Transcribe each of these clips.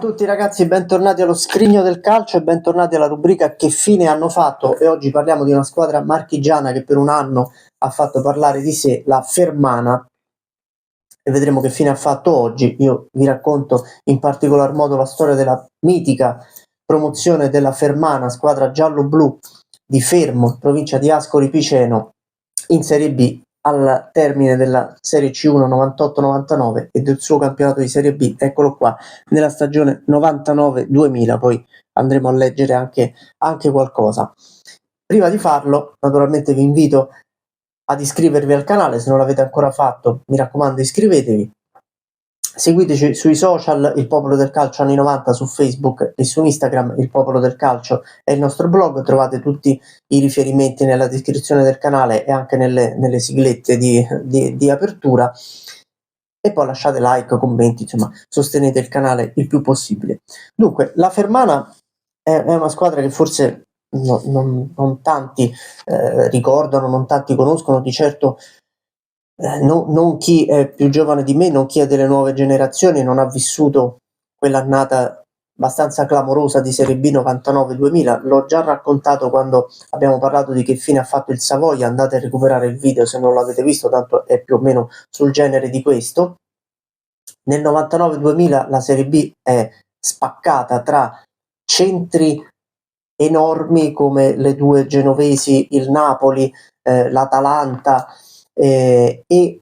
tutti ragazzi, bentornati allo Scrigno del Calcio e bentornati alla rubrica Che fine hanno fatto. E oggi parliamo di una squadra marchigiana che per un anno ha fatto parlare di sé, la Fermana, e vedremo che fine ha fatto oggi. Io vi racconto in particolar modo la storia della mitica promozione della Fermana, squadra giallo-blu di Fermo, provincia di Ascoli Piceno, in Serie B al termine della Serie C1 98-99 e del suo campionato di Serie B, eccolo qua, nella stagione 99-2000. Poi andremo a leggere anche qualcosa. Prima di farlo, naturalmente vi invito ad iscrivervi al canale, se non l'avete ancora fatto, mi raccomando iscrivetevi. Seguiteci sui social, Il Popolo del Calcio anni 90 su Facebook e su Instagram, Il Popolo del Calcio è il nostro blog, trovate tutti i riferimenti nella descrizione del canale e anche nelle siglette di apertura, e poi lasciate like, commenti, insomma sostenete il canale il più possibile. Dunque, la Fermana è una squadra che forse non tanti ricordano, non tanti conoscono, di certo non chi è più giovane di me, non chi è delle nuove generazioni, non ha vissuto quell'annata abbastanza clamorosa di Serie B 99-2000. L'ho già raccontato quando abbiamo parlato di Che fine ha fatto il Savoia, andate a recuperare il video se non l'avete visto, tanto è più o meno sul genere di questo. Nel 99-2000 la Serie B è spaccata tra centri enormi come le due genovesi, il Napoli, l'Atalanta, e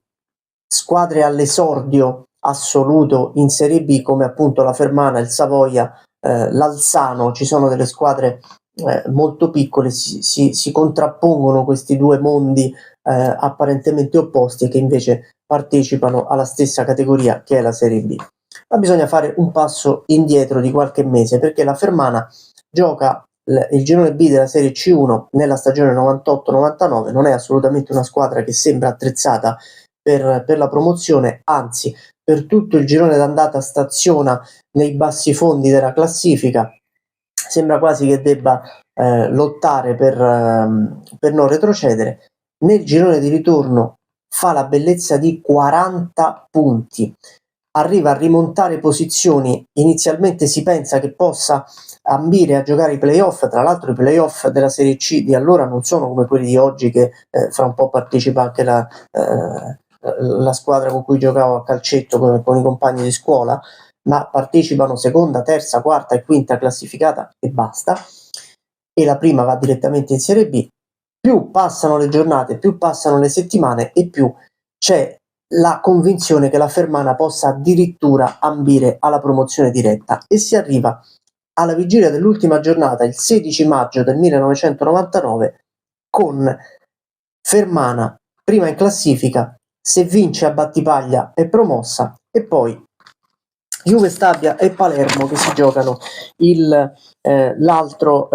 squadre all'esordio assoluto in Serie B come appunto la Fermana, il Savoia, l'Alzano. Ci sono delle squadre molto piccole, si contrappongono questi due mondi apparentemente opposti, che invece partecipano alla stessa categoria che è la Serie B. Ma bisogna fare un passo indietro di qualche mese, perché la Fermana gioca il girone B della Serie C1 nella stagione 98-99, non è assolutamente una squadra che sembra attrezzata per la promozione, anzi per tutto il girone d'andata staziona nei bassi fondi della classifica, sembra quasi che debba lottare per non retrocedere. Nel girone di ritorno fa la bellezza di 40 punti, arriva a rimontare posizioni. Inizialmente si pensa che possa ambire a giocare i playoff. Tra l'altro i playoff della Serie C di allora non sono come quelli di oggi, che fra un po' partecipa anche la squadra con cui giocavo a calcetto con i compagni di scuola, ma partecipano seconda, terza, quarta e quinta classificata e basta, e la prima va direttamente in Serie B. Più passano le giornate, più passano le settimane e più c'è la convinzione che la Fermana possa addirittura ambire alla promozione diretta, e si arriva alla vigilia dell'ultima giornata, il 16 maggio del 1999, con Fermana prima in classifica, se vince a Battipaglia è promossa, e poi Juve Stabia e Palermo che si giocano l'altro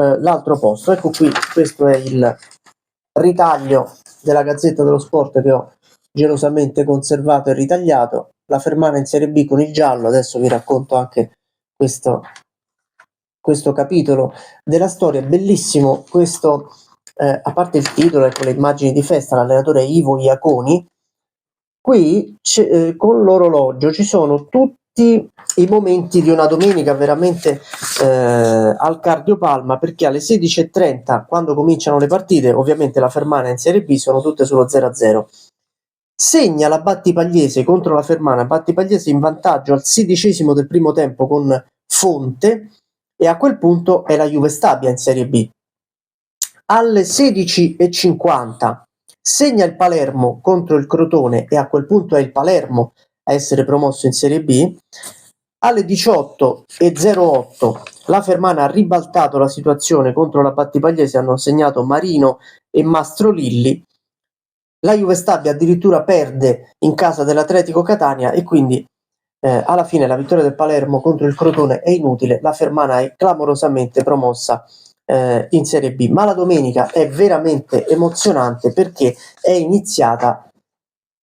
posto. Ecco qui, questo è il ritaglio della Gazzetta dello Sport che ho gelosamente conservato e ritagliato. La Fermana in Serie B con il giallo. Adesso vi racconto anche questo capitolo della storia. Bellissimo questo, a parte il titolo e con le immagini di festa, l'allenatore è Ivo Iaconi. Qui con l'orologio ci sono tutti i momenti di una domenica veramente al cardiopalma, perché alle 16:30, quando cominciano le partite, ovviamente la Fermana in Serie B sono tutte sullo 0-0. Segna la Battipagliese contro la Fermana, Battipagliese in vantaggio al 16° del primo tempo con Fonte, e a quel punto è la Juve Stabia in Serie B. Alle 16:50 segna il Palermo contro il Crotone, e a quel punto è il Palermo a essere promosso in Serie B. Alle 18:08 la Fermana ha ribaltato la situazione contro la Battipagliese, hanno segnato Marino e Mastrolilli. La Juve Stabia addirittura perde in casa dell'Atletico Catania, e quindi alla fine la vittoria del Palermo contro il Crotone è inutile, la Fermana è clamorosamente promossa in Serie B. Ma la domenica è veramente emozionante, perché è iniziata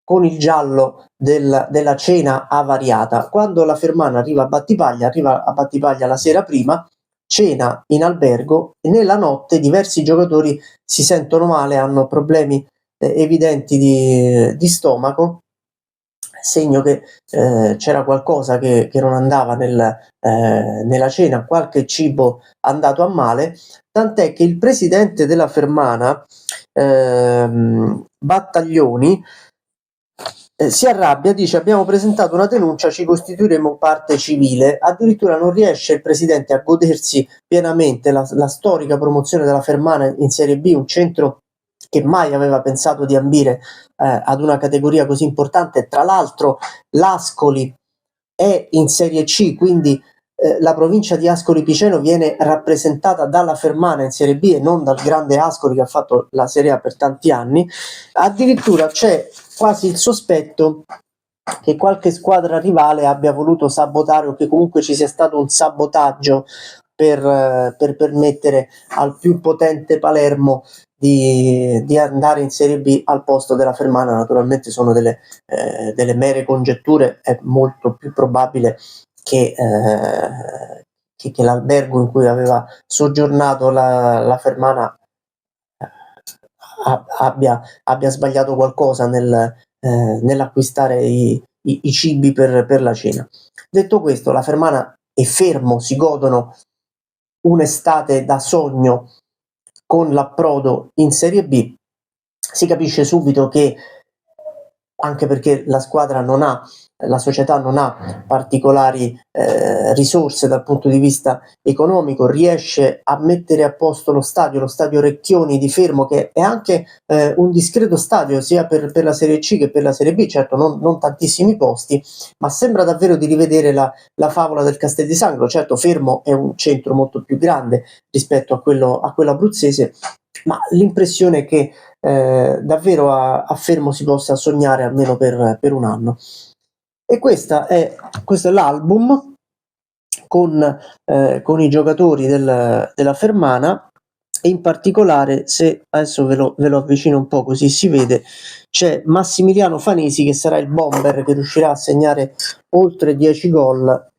con il giallo della cena avariata. Quando la Fermana arriva a Battipaglia la sera prima, cena in albergo, e nella notte diversi giocatori si sentono male, hanno problemi evidenti di stomaco, segno che c'era qualcosa che non andava nella cena, qualche cibo andato a male, tant'è che il presidente della Fermana, Battaglioni, si arrabbia, dice: abbiamo presentato una denuncia, ci costituiremo parte civile. Addirittura non riesce il presidente a godersi pienamente la storica promozione della Fermana in Serie B, un centro che mai aveva pensato di ambire ad una categoria così importante. Tra l'altro l'Ascoli è in Serie C, quindi la provincia di Ascoli Piceno viene rappresentata dalla Fermana in Serie B e non dal grande Ascoli che ha fatto la Serie A per tanti anni. Addirittura c'è quasi il sospetto che qualche squadra rivale abbia voluto sabotare, o che comunque ci sia stato un sabotaggio per permettere al più potente Palermo di andare in Serie B al posto della Fermana. Naturalmente sono delle mere congetture. È molto più probabile che l'albergo in cui aveva soggiornato la Fermana abbia sbagliato qualcosa nell'acquistare i cibi per la cena. Detto questo, la Fermana e Fermo si godono un'estate da sogno con l'approdo in Serie B. Si capisce subito che, anche perché la società non ha particolari risorse dal punto di vista economico, riesce a mettere a posto lo stadio Recchioni di Fermo, che è anche un discreto stadio sia per la Serie C che per la Serie B, certo non tantissimi posti, ma sembra davvero di rivedere la favola del Castel di Sangro. Certo, Fermo è un centro molto più grande rispetto a quello abruzzese, ma l'impressione è che davvero a Fermo si possa sognare almeno per un anno. E questo è l'album con i giocatori della Fermana, e in particolare, se adesso ve lo avvicino un po' così si vede, c'è Massimiliano Fanesi, che sarà il bomber che riuscirà a segnare oltre 10 gol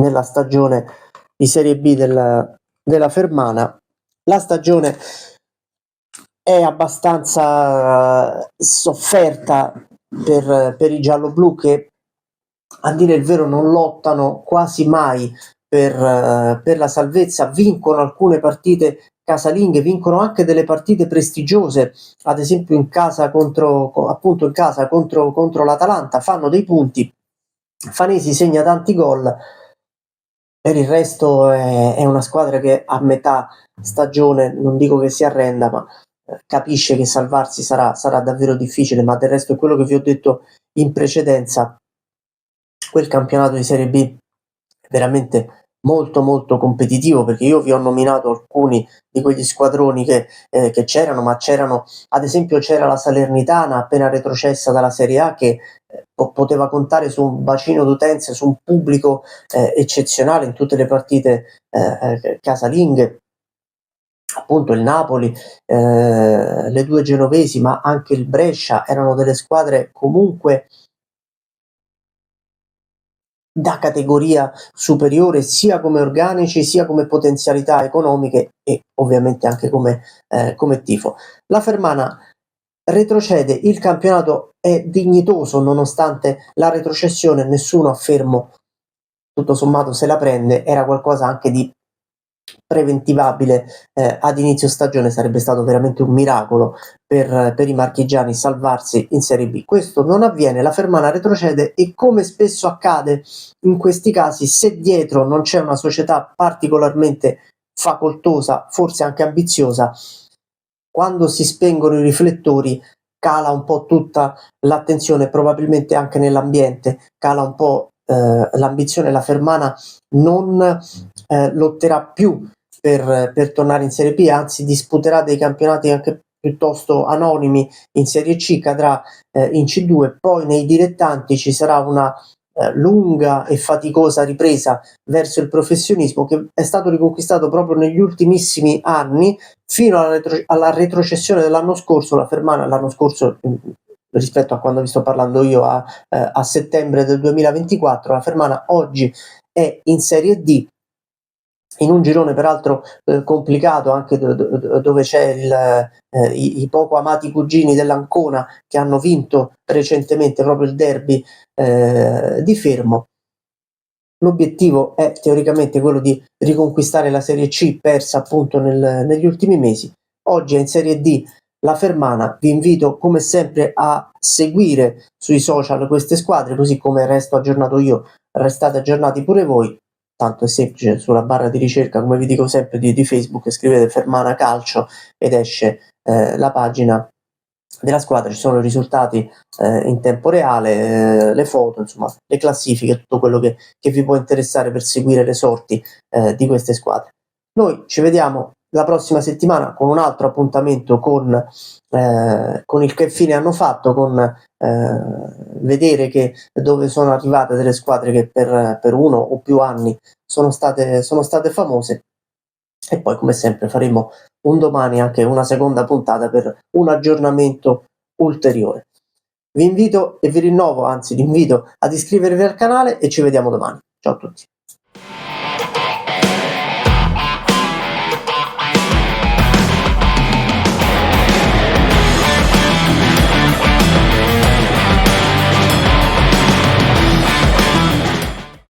nella stagione di Serie B della Fermana. La stagione è abbastanza sofferta per i gialloblu, che a dire il vero non lottano quasi mai per la salvezza. Vincono alcune partite casalinghe, vincono anche delle partite prestigiose, ad esempio in casa contro l'Atalanta, fanno dei punti. Fanesi segna tanti gol. Per il resto è una squadra che a metà stagione, non dico che si arrenda, ma capisce che salvarsi sarà davvero difficile. Ma del resto è quello che vi ho detto in precedenza: quel campionato di Serie B è veramente molto molto competitivo, perché io vi ho nominato alcuni di quegli squadroni che c'erano, ma ad esempio c'era la Salernitana, appena retrocessa dalla Serie A, che poteva contare su un bacino d'utenza, su un pubblico eccezionale in tutte le partite casalinghe. Appunto il Napoli, le due genovesi, ma anche il Brescia erano delle squadre comunque da categoria superiore, sia come organici, sia come potenzialità economiche e ovviamente anche come tifo. La Fermana retrocede, il campionato è dignitoso nonostante la retrocessione, nessuno a Fermo tutto sommato se la prende, era qualcosa anche di preventivabile ad inizio stagione. Sarebbe stato veramente un miracolo per i marchigiani salvarsi in Serie B. Questo non avviene, la Fermana retrocede, e come spesso accade in questi casi, se dietro non c'è una società particolarmente facoltosa, forse anche ambiziosa, quando si spengono i riflettori cala un po' tutta l'attenzione, probabilmente anche nell'ambiente, cala un po' l'ambizione. La Fermana non lotterà più per tornare in Serie B, anzi disputerà dei campionati anche piuttosto anonimi in Serie C, cadrà in C2, poi nei dilettanti ci sarà una lunga e faticosa ripresa verso il professionismo, che è stato riconquistato proprio negli ultimissimi anni, fino alla retrocessione dell'anno scorso. La Fermana l'anno scorso, rispetto a quando vi sto parlando io, a settembre del 2024, la Fermana oggi è in Serie D, in un girone peraltro complicato, anche dove c'è i poco amati cugini dell'Ancona che hanno vinto recentemente proprio il derby di Fermo. L'obiettivo è teoricamente quello di riconquistare la Serie C persa appunto negli ultimi mesi. Oggi è in Serie D la Fermana. Vi invito come sempre a seguire sui social queste squadre, così come resto aggiornato io, restate aggiornati pure voi. Tanto è semplice, sulla barra di ricerca, come vi dico sempre, di Facebook scrivete Fermana Calcio ed esce la pagina della squadra, ci sono i risultati in tempo reale, le foto, insomma, le classifiche, tutto quello che vi può interessare per seguire le sorti di queste squadre. Noi ci vediamo la prossima settimana con un altro appuntamento con il che fine hanno fatto, con vedere che dove sono arrivate delle squadre che per uno o più anni sono state famose, e poi come sempre faremo un domani anche una seconda puntata per un aggiornamento ulteriore. Vi invito e vi rinnovo, anzi vi invito ad iscrivervi al canale e ci vediamo domani. Ciao a tutti.